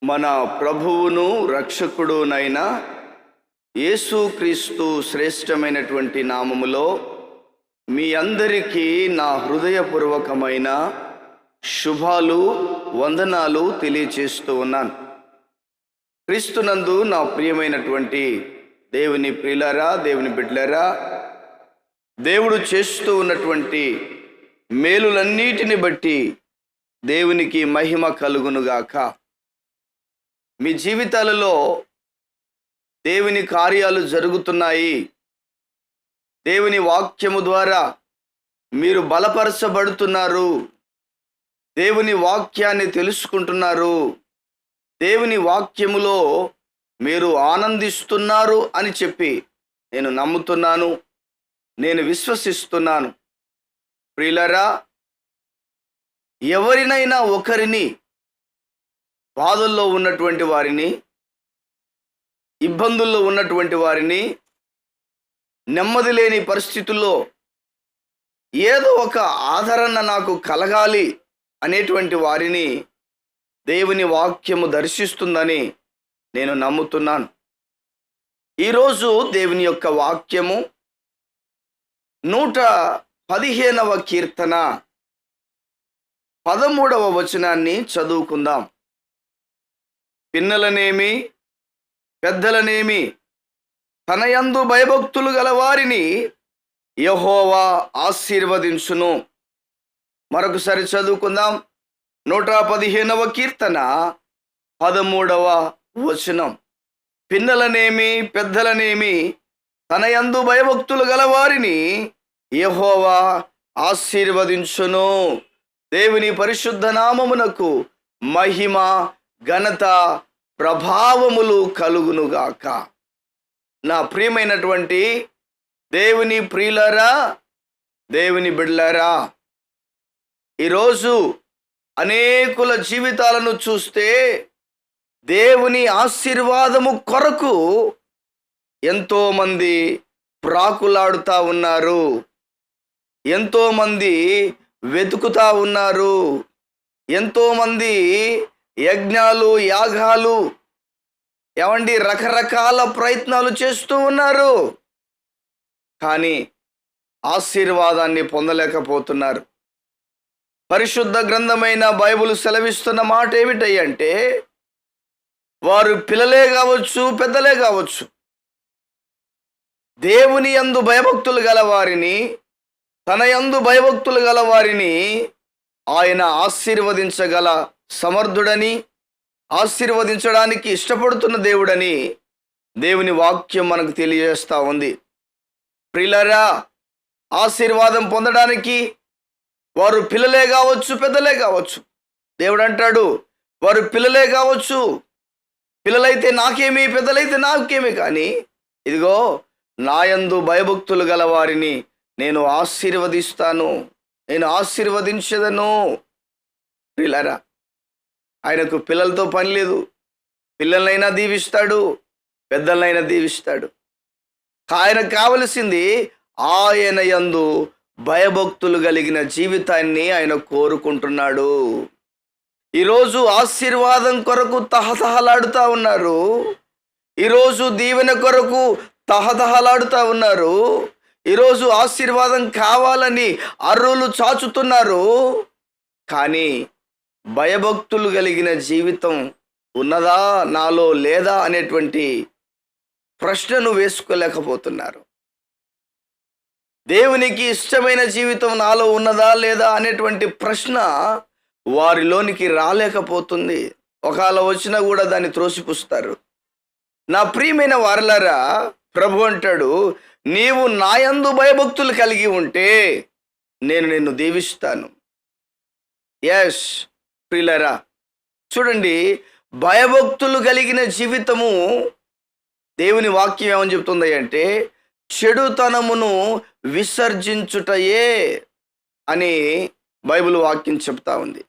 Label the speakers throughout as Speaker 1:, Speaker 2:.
Speaker 1: మన ప్రభువును రక్షకుడునైన యేసుక్రీస్తు శ్రేష్టమైనటువంటి నామములో మీ అందరికీ నా హృదయపూర్వకమైన శుభాలు వందనాలు తెలియచేస్తూ ఉన్నాను. క్రీస్తునందు నా ప్రియమైనటువంటి దేవుని ప్రియులారా, దేవుని బిడ్డలారా, దేవుడు చేస్తూ ఉన్నటువంటి మేలులన్నిటిని బట్టి దేవునికి మహిమ కలుగునుగాక. మీ జీవితాలలో దేవుని కార్యాలు జరుగుతున్నాయి. దేవుని వాక్యము ద్వారా మీరు బలపరచబడుతున్నారు. దేవుని వాక్యాన్ని తెలుసుకుంటున్నారు. దేవుని వాక్యములో మీరు ఆనందిస్తున్నారు అని చెప్పి నేను నమ్ముతున్నాను, నేను విశ్వసిస్తున్నాను. ప్రియులారా, ఎవరినైనా ఒకరిని, బాధల్లో ఉన్నటువంటి వారిని, ఇబ్బందుల్లో ఉన్నటువంటి వారిని, నెమ్మది లేని పరిస్థితుల్లో ఏదో ఒక ఆదరణ నాకు కలగాలి అనేటువంటి వారిని దేవుని వాక్యము దర్శిస్తుందని నేను నమ్ముతున్నాను. ఈరోజు దేవుని యొక్క వాక్యము 115వ కీర్తన 13వ వచనాన్ని చదువుకుందాం. పిన్నలనేమి పెద్దలనేమి తన యందు భయభక్తులు గల వారిని యెహోవా ఆశీర్వదించును. మరొకసారి చదువుకుందాం. 115వ కీర్తన 13వ వచనం. పిన్నలనేమి పెద్దలనేమి తన యందు భయభక్తులు గల వారిని యెహోవా ఆశీర్వదించును. దేవుని పరిశుద్ధ నామమునకు మహిమ, ఘనత, ప్రభావములు కలుగునుగాక. నా ప్రియమైనటువంటి దేవుని ప్రియులారా, దేవుని బిడ్డలారా, ఈరోజు అనేకుల జీవితాలను చూస్తే దేవుని ఆశీర్వాదము కొరకు ఎంతోమంది ప్రాకులాడుతూ ఉన్నారు, ఎంతోమంది వెతుకుతా ఉన్నారు, ఎంతోమంది యజ్ఞాలు, యాగాలు, రకరకాల ప్రయత్నాలు చేస్తూ ఉన్నారు. కానీ ఆశీర్వాదాన్ని పొందలేకపోతున్నారు. పరిశుద్ధ గ్రంథమైన బైబిల్ సెలవిస్తున్న మాట ఏమిటంటే, వారు పిల్లలే కావచ్చు, పెద్దలే కావచ్చు, దేవుని యందు భయభక్తులు గల వారిని, తన యందు భయభక్తులు గల వారిని ఆయన ఆశీర్వదించగల సమర్థుడని, ఆశీర్వదించడానికి ఇష్టపడుతున్న దేవుడని దేవుని వాక్యం మనకు తెలియజేస్తూ ఉంది. ప్రియులారా, ఆశీర్వాదం పొందడానికి వారు పిల్లలే కావచ్చు, పెద్దలే కావచ్చు. దేవుడు అంటాడు, వారు పిల్లలే కావచ్చు, పిల్లలైతే నాకేమి, పెద్దలైతే నాకేమి, కానీ ఇదిగో నా యందు భయభక్తులు గల వారిని నేను ఆశీర్వదిస్తాను, నేను ఆశీర్వదించదను. ప్రియులారా, ఆయనకు పిల్లలతో పని లేదు. పిల్లలైనా దీవిస్తాడు, పెద్దలైనా దీవిస్తాడు. ఆయనకు కావలసింది ఆయన యందు భయభక్తులు కలిగిన జీవితాన్ని ఆయన కోరుకుంటున్నాడు. ఈరోజు ఆశీర్వాదం కొరకు తహతహలాడుతూ ఉన్నారు. ఈరోజు దీవెన కొరకు తహతహలాడుతూ ఉన్నారు. ఈరోజు ఆశీర్వాదం కావాలని అర్రులు చాచుతున్నారు. కానీ భయభక్తులు కలిగిన జీవితం ఉన్నదా, నాలో లేదా అనేటువంటి ప్రశ్నను వేసుకోలేకపోతున్నారు. దేవునికి ఇష్టమైన జీవితం నాలో ఉన్నదా లేదా అనేటువంటి ప్రశ్న వారిలోనికి రాలేకపోతుంది. ఒకవేళ వచ్చినా కూడా దాన్ని త్రోసిపుస్తారు. నా ప్రియమైన వారలారా, ప్రభు అంటాడు, నీవు నా యందు భయభక్తులు కలిగి ఉంటే నేను నిన్ను దీవిస్తాను. ఎస్ ప్రియులారా, చూడండి, భయభక్తులు కలిగిన జీవితము దేవుని వాక్యం ఏమని చెప్తుంది అంటే, చెడుతనమును విసర్జించుటయే అని బైబిల్ వాక్యం చెప్తా ఉంది.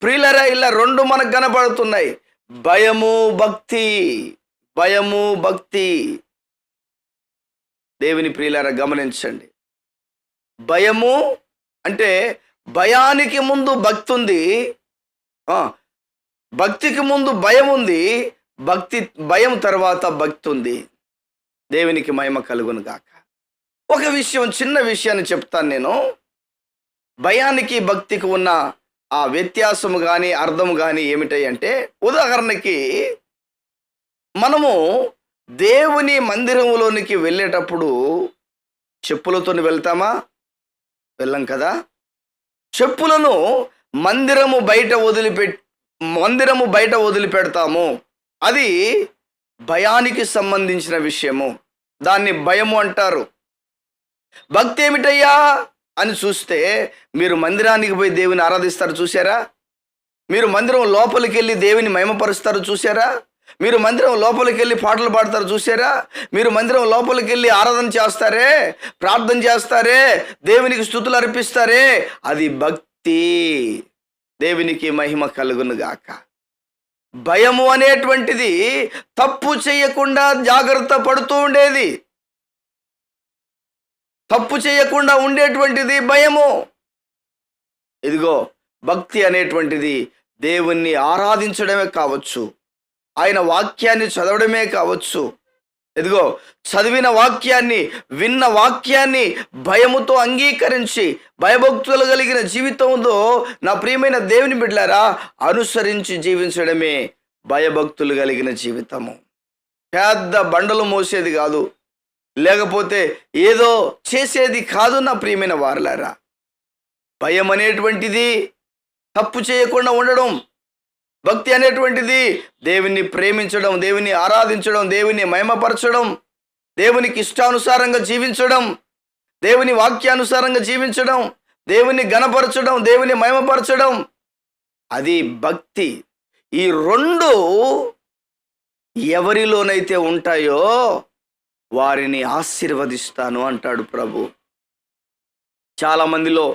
Speaker 1: ప్రియులారా, ఇలా రెండు మనకు కనపడుతున్నాయి, భయము, భక్తి. భయము, భక్తి. దేవుని ప్రియులారా, గమనించండి. భయము అంటే భయానికి ముందు భక్తి ఉంది, భక్తికి ముందు భయం ఉంది, భయం తర్వాత భక్తి ఉంది. దేవునికి మహిమ కలుగును గాక. ఒక విషయం, చిన్న విషయాన్ని చెప్తాను నేను. భయానికి భక్తికి ఉన్న ఆ వ్యత్యాసము కానీ అర్థము కానీ ఏమిటంటే, ఉదాహరణకి మనము దేవుని మందిరములోనికి వెళ్ళేటప్పుడు చెప్పులతో వెళ్తామా? వెళ్ళం కదా. చెప్పులను మందిరము బయట వదిలిపెడతాము. అది భయానికి సంబంధించిన విషయము. దాన్ని భయము అంటారు. భక్తి ఏమిటయ్యా అని చూస్తే, మీరు మందిరానికి పోయి దేవుని ఆరాధిస్తారు చూసారా? మీరు మందిరం లోపలికి వెళ్ళి దేవుని మహిమపరుస్తారు చూసారా? మీరు మందిరం లోపలికి వెళ్ళి పాటలు పాడతారు చూసారా? మీరు మందిరం లోపలికి వెళ్ళి ఆరాధన చేస్తారే, ప్రార్థన చేస్తారే, దేవునికి స్తుతులు అర్పిస్తారే, అది భక్తి. దేవునికి మహిమ కలుగును గాక. భయము అనేటువంటిది తప్పు చేయకుండా జాగ్రత్త పడుతూ ఉండేది. తప్పు చేయకుండా ఉండేటువంటిది భయము. ఇదిగో, భక్తి అనేటువంటిది దేవుణ్ణి ఆరాధించడమే కావచ్చు, ఆయన వాక్యాన్ని చదవడమే కావచ్చు. ఇదిగో, చదివిన వాక్యాన్ని, విన్న వాక్యాన్ని భయముతో అంగీకరించి భయభక్తులు కలిగిన జీవితంతో నా ప్రియమైన దేవుని బిడ్డలారా అనుసరించి జీవించడమే భయభక్తులు కలిగిన జీవితము. పెద్ద బండలు మోసేది కాదు, లేకపోతే ఏదో చేసేది కాదు నా ప్రియమైన వారలారా. భయం అనేటువంటిది తప్పు చేయకుండా ఉండడం. భక్తి అనేటువంటిది దేవుని ప్రేమించడం, దేవుని ఆరాధించడం, దేవుని మహిమపరచడం, దేవునికి ఇష్టానుసారంగా జీవించడం, దేవుని వాక్యానుసారంగా జీవించడం, దేవుని ఘనపరచడం, దేవుని మహిమపరచడం, అది భక్తి. ఈ రెండు ఎవరిలోనైతే ఉంటాయో వారిని ఆశీర్వదిస్తాను అంటాడు ప్రభు. చాలామందిలో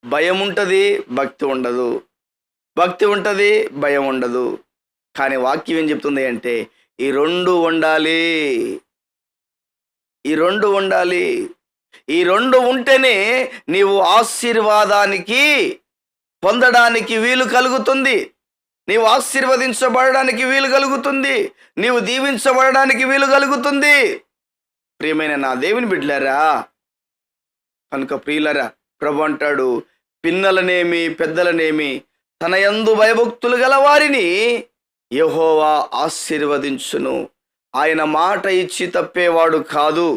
Speaker 1: భయం ఉంటుంది, భక్తి ఉండదు. భక్తి ఉంటుంది, భయం ఉండదు. కానీ వాక్యం ఏం చెప్తుంది అంటే, ఈ రెండు ఉండాలి. ఈ రెండు ఉండాలి. ఈ రెండు ఉంటేనే నీవు ఆశీర్వాదానికి పొందడానికి వీలు కలుగుతుంది. నీవు ఆశీర్వదించబడడానికి వీలు కలుగుతుంది. నీవు దీవించబడడానికి వీలు కలుగుతుంది. ప్రియమైన నా దేవుని బిడ్డలారా, కనుక ప్రియులరా, ప్రభు అంటాడు, పిన్నలనేమి పెద్దలనేమి తన యందు భయభక్తులు గల వారిని యెహోవా ఆశీర్వదించును. ఆయన మాట ఇచ్చి తప్పేవాడు కాదు.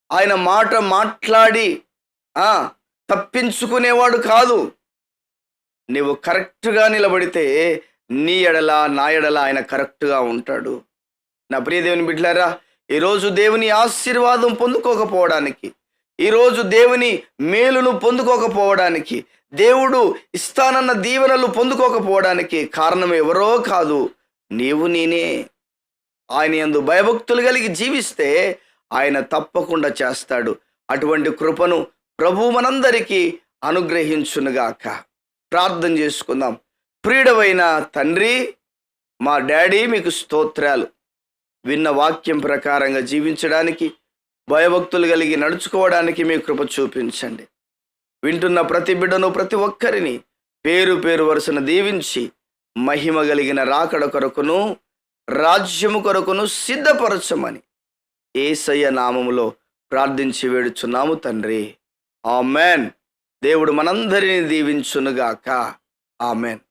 Speaker 1: ఆయన మాట మాట్లాడి తప్పించుకునేవాడు కాదు. నీవు కరెక్ట్గా నిలబడితే నీ ఎడల నా ఎడల ఆయన కరెక్ట్గా ఉంటాడు. నా ప్రియ దేవుని బిడ్డలారా, ఈరోజు దేవుని ఆశీర్వాదం పొందుకోకపోవడానికి, ఈరోజు దేవుని మేలును పొందుకోకపోవడానికి, దేవుడు ఇస్తానన్న దీవెనలు పొందుకోకపోవడానికి కారణం ఎవరో కాదు, నీవు నేనే. ఆయన యందు భయభక్తులు కలిగి జీవిస్తే ఆయన తప్పకుండా చేస్తాడు. అటువంటి కృపను ప్రభు మనందరికీ అనుగ్రహించునుగాక. ప్రార్థన చేసుకుందాం. ప్రియుడవైన తండ్రి, మా డాడీ, మీకు స్తోత్రాలు. విన్న వాక్యం ప్రకారంగా జీవించడానికి, భయభక్తులు కలిగి నడుచుకోవడానికి మీ కృప చూపించండి. వింటున్న ప్రతి బిడ్డను, ప్రతి ఒక్కరిని పేరు పేరు వరుసను దీవించి మహిమ కలిగిన రాకడ కొరకును రాజ్యము కొరకును సిద్ధపరచమని యేసయ్య నామములో ప్రార్థించి వేడుచున్నాము తండ్రి. ఆమెన్. దేవుడు మనందరినీ దీవించునుగాక. ఆమెన్.